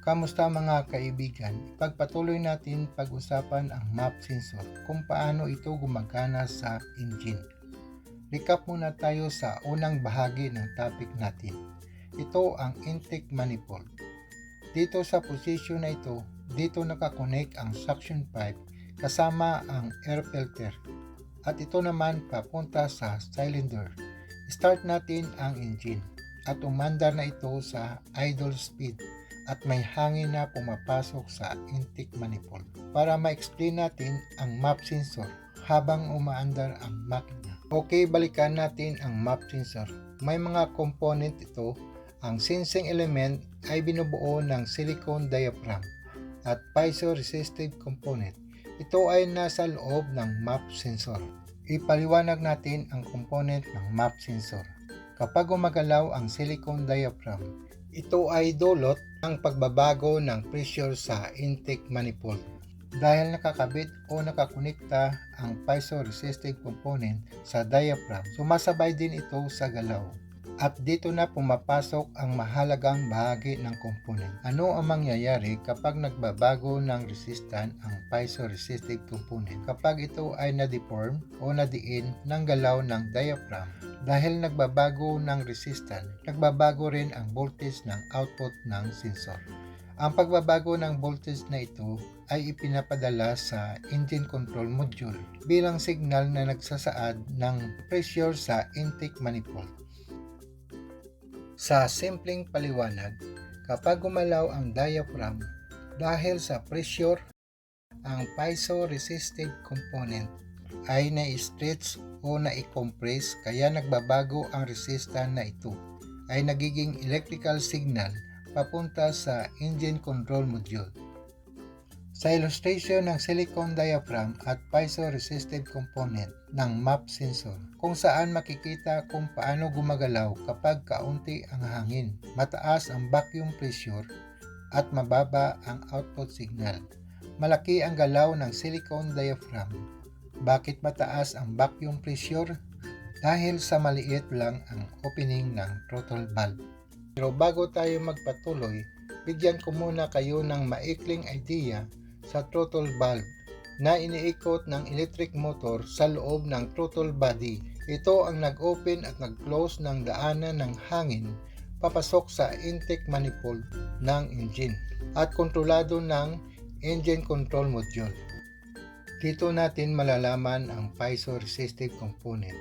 Kamusta mga kaibigan? Ipagpatuloy natin pag-usapan ang map sensor kung paano ito gumagana sa engine. Recap muna tayo sa unang bahagi ng topic natin. Ito ang intake manifold. Dito sa posisyon na ito, dito nakakonect ang suction pipe kasama ang air filter. At ito naman papunta sa cylinder. Start natin ang engine at umandar na ito sa idle speed at may hangin na pumapasok sa intake manifold para ma-explain natin ang map sensor habang umaandar ang makina. Okay, balikan natin ang map sensor. May mga component ito. Ang sensing element ay binubuo ng silicone diaphragm at piezo-resistive component. Ito ay nasa loob ng map sensor. Ipaliwanag natin ang component ng map sensor. Kapag gumagalaw ang silicone diaphragm, ito ay dulot ng pagbabago ng pressure sa intake manifold. Dahil nakakabit o nakakonekta ang piezo-resistive component sa diaphragm, sumasabay din ito sa galaw. At dito na pumapasok ang mahalagang bahagi ng component. Ano ang mangyayari kapag nagbabago ng resistance ang piezo-resistive component? Kapag ito ay na-deform o na-diin ng galaw ng diaphragm, dahil nagbabago ng resistance, nagbabago rin ang voltage ng output ng sensor. Ang pagbabago ng voltage na ito ay ipinapadala sa engine control module bilang signal na nagsasaad ng pressure sa intake manifold. Sa simpleng paliwanag, kapag gumalaw ang diaphragm dahil sa pressure, ang piezo-resistive component ay na-stretch o na-compress kaya nagbabago ang resistance na ito ay nagiging electrical signal papunta sa engine control module. Sa illustration ng silicone diaphragm at piezo-resistive component ng map sensor, kung saan makikita kung paano gumagalaw kapag kaunti ang hangin, mataas ang vacuum pressure at mababa ang output signal. Malaki ang galaw ng silicone diaphragm. Bakit mataas ang vacuum pressure? Dahil sa maliit lang ang opening ng throttle valve. Pero bago tayo magpatuloy, bigyan ko muna kayo ng maikling idea sa throttle valve na iniikot ng electric motor sa loob ng throttle body. Ito ang nag-open at nag-close ng daanan ng hangin papasok sa intake manifold ng engine at kontrolado ng engine control module. Dito natin malalaman ang piezo-resistive component,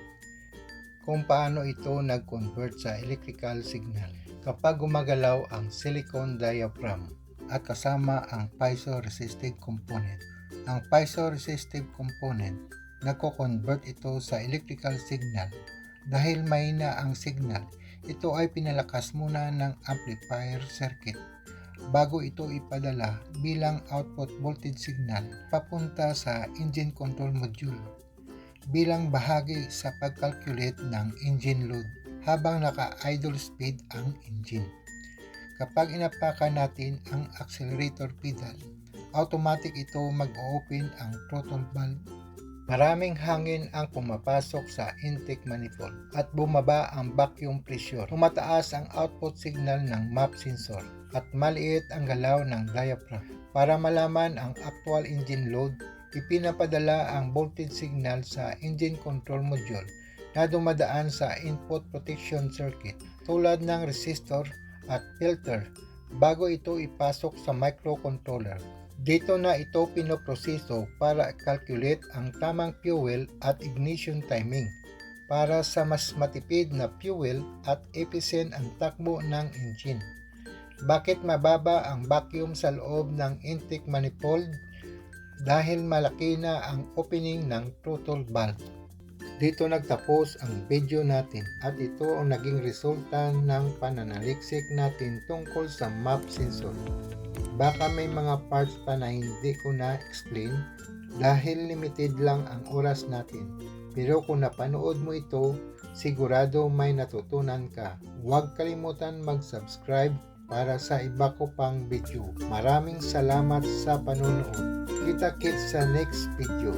kung paano ito nag-convert sa electrical signal kapag gumagalaw ang silicone diaphragm at kasama ang piezo-resistive component. Ang piezo-resistive component, nagko-convert ito sa electrical signal. Dahil mahina ang signal, ito ay pinalakas muna ng amplifier circuit bago ito ipadala bilang output voltage signal papunta sa engine control module bilang bahagi sa pag-calculate ng engine load habang naka-idle speed ang engine. Kapag inapakan natin ang accelerator pedal, automatic ito mag-open ang throttle valve. Maraming hangin ang pumapasok sa intake manifold at bumaba ang vacuum pressure. Tumataas ang output signal ng map sensor at maliit ang galaw ng diaphragm. Para malaman ang actual engine load, ipinapadala ang voltage signal sa engine control module na dumadaan sa input protection circuit tulad ng resistor at filter bago ito ipasok sa microcontroller. Dito na ito pinoproseso para calculate ang tamang fuel at ignition timing para sa mas matipid na fuel at efficient ang takbo ng engine. Bakit mababa ang vacuum sa loob ng intake manifold? Dahil malaki na ang opening ng throttle valve. Dito nagtapos ang video natin at ito ang naging resulta ng pananaliksik natin tungkol sa map sensor. Baka may mga parts pa na hindi ko na-explain dahil limited lang ang oras natin. Pero kung napanood mo ito, sigurado may natutunan ka. Huwag kalimutan mag-subscribe para sa iba ko pang video. Maraming salamat sa panonood. Kita-kits sa next video.